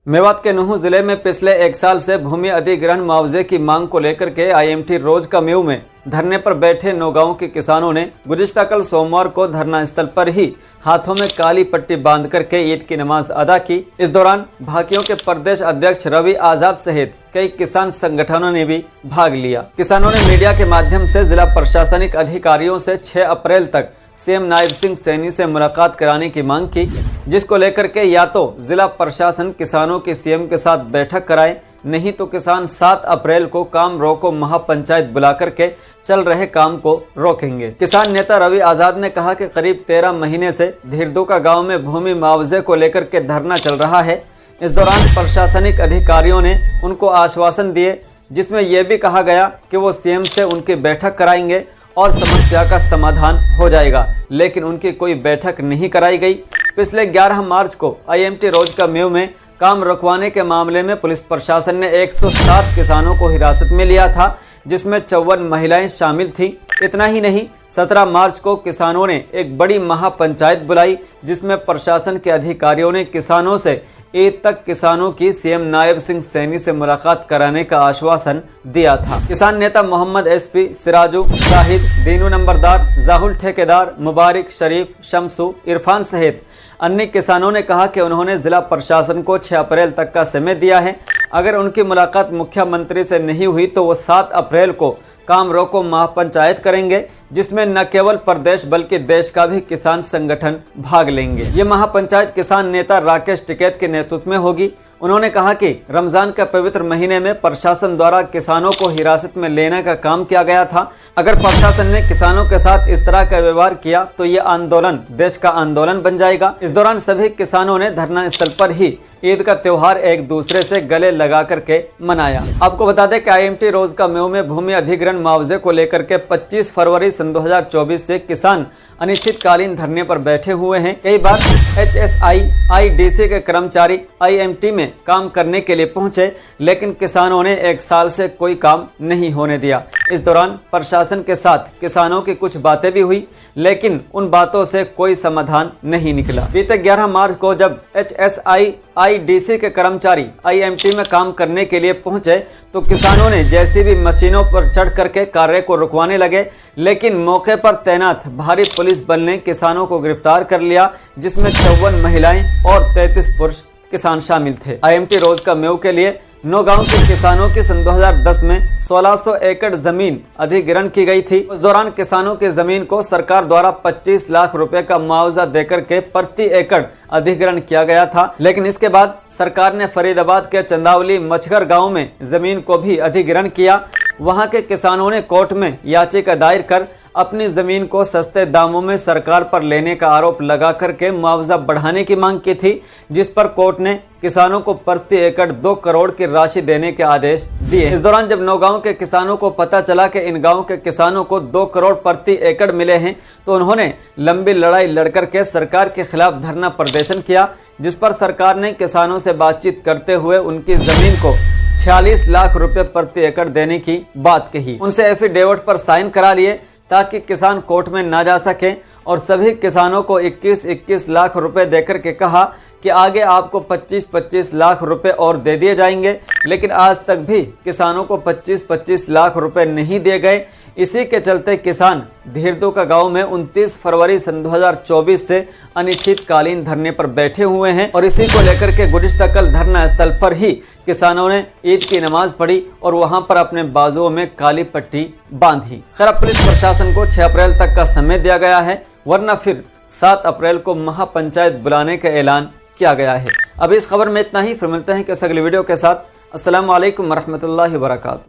मेवात के नुहू जिले में पिछले एक साल से भूमि अधिग्रहण मुआवजे की मांग को लेकर के IMT रोज का म्यू में धरने पर बैठे 9 गांव के किसानों ने गुज़िश्ता कल सोमवार को धरना स्थल पर ही हाथों में काली पट्टी बांध करके ईद की नमाज अदा की। इस दौरान भाकियों के प्रदेश अध्यक्ष रवि आजाद सहित कई किसान संगठनों ने भी भाग लिया। किसानों ने मीडिया के माध्यम से जिला प्रशासनिक अधिकारियों से 6 अप्रैल तक सीएम नायब सिंह सैनी से मुलाकात कराने की मांग की, जिसको लेकर के या तो जिला प्रशासन किसानों की सीएम के साथ बैठक कराए, नहीं तो किसान 7 अप्रैल को काम रोको महापंचायत बुला करके चल रहे काम को रोकेंगे। किसान नेता रवि आजाद ने कहा कि करीब 13 महीने से धीरदुका गांव में भूमि मुआवजे को लेकर के धरना चल रहा है। इस दौरान प्रशासनिक अधिकारियों ने उनको आश्वासन दिए, जिसमें यह भी कहा गया कि वो सीएम से उनकी बैठक कराएंगे और समस्या का समाधान हो जाएगा, लेकिन उनकी कोई बैठक नहीं कराई गई। पिछले 11 मार्च को IMT रोज का म्यू में काम रुकवाने के मामले में पुलिस प्रशासन ने 107 किसानों को हिरासत में लिया था, जिसमें 54 महिलाएं शामिल थीं। इतना ही नहीं, 17 मार्च को किसानों ने एक बड़ी महापंचायत बुलाई, जिसमें प्रशासन के अधिकारियों ने किसानों से ईद तक किसानों की सीएम नायब सिंह सैनी से मुलाकात कराने का आश्वासन दिया था। किसान नेता मोहम्मद SP, सिराजू, शाहिद, दीनू नंबरदार, जाहुल ठेकेदार, मुबारक, शरीफ, शमसू, इरफान सहित अन्य किसानों ने कहा कि उन्होंने जिला प्रशासन को 6 अप्रैल तक का समय दिया है। अगर उनकी मुलाकात मुख्यमंत्री से नहीं हुई तो वो 7 अप्रैल को काम रोको महापंचायत करेंगे, जिसमें न केवल प्रदेश बल्कि देश का भी किसान संगठन भाग लेंगे। ये महापंचायत किसान नेता राकेश टिकैत के नेतृत्व में होगी। उन्होंने कहा कि रमजान के पवित्र महीने में प्रशासन द्वारा किसानों को हिरासत में लेने का काम किया गया था। अगर प्रशासन ने किसानों के साथ इस तरह का व्यवहार किया तो ये आंदोलन देश का आंदोलन बन जाएगा। इस दौरान सभी किसानों ने धरना स्थल पर ही ईद का त्योहार एक दूसरे से गले लगा करके मनाया। आपको बता दें कि IMT रोज का म्यू में भूमि अधिग्रहण मुआवजे को लेकर के 25 फरवरी सन 2024 से किसान अनिश्चितकालीन धरने पर बैठे हुए हैं। कई बार HSI IDC के कर्मचारी IMT में काम करने के लिए पहुंचे, लेकिन किसानों ने एक साल से कोई काम नहीं होने दिया। इस दौरान प्रशासन के साथ किसानों की कुछ बातें भी हुई, लेकिन उन बातों से कोई समाधान नहीं निकला। बीते 11 मार्च को जब HSI IDC के कर्मचारी IMT में काम करने के लिए पहुंचे तो किसानों ने JCB मशीनों पर चढ़ करके कार्य को रुकवाने लगे, लेकिन मौके पर तैनात भारी पुलिस बल ने किसानों को गिरफ्तार कर लिया, जिसमें 54 महिलाएं और 33 पुरुष किसान शामिल थे। IMT रोज का म्यू के लिए 9 गांव के किसानों की सन 2010 में 1600 एकड़ जमीन अधिग्रहण की गई थी। उस दौरान किसानों की जमीन को सरकार द्वारा 25 लाख रुपए का मुआवजा देकर के प्रति एकड़ अधिग्रहण किया गया था, लेकिन इसके बाद सरकार ने फरीदाबाद के चंदावली मछगर गांव में जमीन को भी अधिग्रहण किया। वहां के किसानों ने कोर्ट में याचिका दायर कर अपनी जमीन को सस्ते दामों में सरकार पर लेने का आरोप लगा करके मुआवजा बढ़ाने की मांग की थी, जिस पर कोर्ट ने किसानों को प्रति एकड़ 2 करोड़ की राशि देने के आदेश दिए। इस दौरान जब 9 गांव के किसानों को पता चला कि इन गांव के किसानों को 2 करोड़ प्रति एकड़ मिले हैं, तो उन्होंने लंबी लड़ाई लड़कर के सरकार के खिलाफ धरना प्रदर्शन किया, जिस पर सरकार ने किसानों से बातचीत करते हुए उनकी जमीन को 46 लाख रुपए प्रति एकड़ देने की बात कही। उनसे एफिडेविट पर साइन करा लिए ताकि किसान कोर्ट में ना जा सकें, और सभी किसानों को 21-21 लाख रुपए देकर के कहा कि आगे आपको 25-25 लाख रुपए और दे दिए जाएंगे, लेकिन आज तक भी किसानों को 25-25 लाख रुपए नहीं दिए गए। इसी के चलते किसान धीरदुका गांव में 29 फरवरी सन 2024 से अनिश्चितकालीन धरने पर बैठे हुए हैं, और इसी को लेकर के गुज़िश्ता कल धरना स्थल पर ही किसानों ने ईद की नमाज पढ़ी और वहां पर अपने बाजुओं में काली पट्टी बांधी। खैर, पुलिस प्रशासन को 6 अप्रैल तक का समय दिया गया है, वरना फिर 7 अप्रैल को महापंचायत बुलाने का ऐलान किया गया है। अभी इस खबर में इतना ही, फिर मिलते हैं किसी अगली वीडियो के साथ। अस्सलाम वालेकुम रहमतुल्लाहि व बरकातहू।